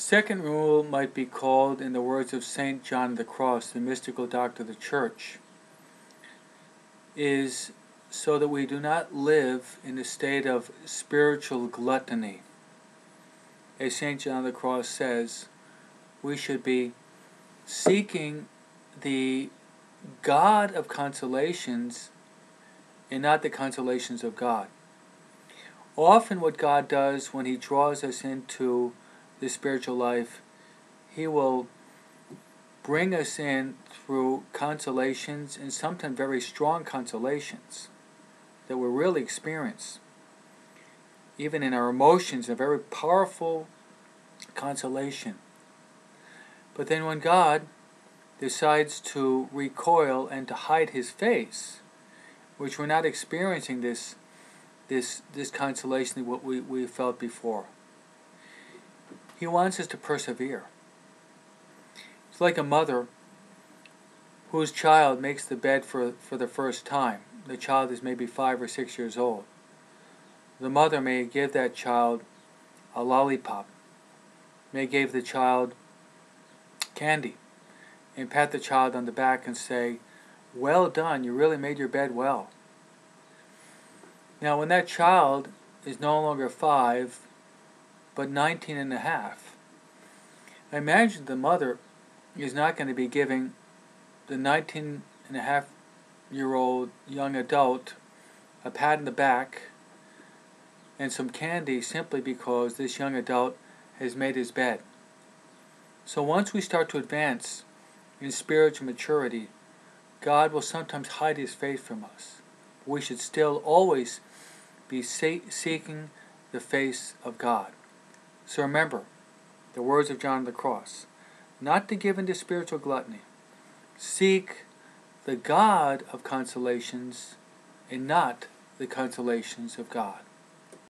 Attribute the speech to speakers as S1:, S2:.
S1: Second rule might be called, in the words of St. John of the Cross, the mystical doctor of the Church, is so that we do not live in a state of spiritual gluttony. As St. John of the Cross says, we should be seeking the God of consolations and not the consolations of God. Often what God does when He draws us into the spiritual life, He will bring us in through consolations, and sometimes very strong consolations that we really experience. Even in our emotions, a very powerful consolation. But then when God decides to recoil and to hide His face, which we're not experiencing this consolation what we felt before. He wants us to persevere. It's like a mother whose child makes the bed for the first time. The child is maybe 5 or 6 years old. The mother may give that child a lollipop, may give the child candy, and pat the child on the back and say, "Well done, you really made your bed well." Now when that child is no longer 5, but 19 and a half, I imagine the mother is not going to be giving the 19 and a half year old young adult a pat on the back and some candy simply because this young adult has made his bed. So once we start to advance in spiritual maturity, God will sometimes hide His face from us. We should still always be seeking the face of God. So remember the words of John of the Cross, not to give into spiritual gluttony. Seek the God of consolations and not the consolations of God.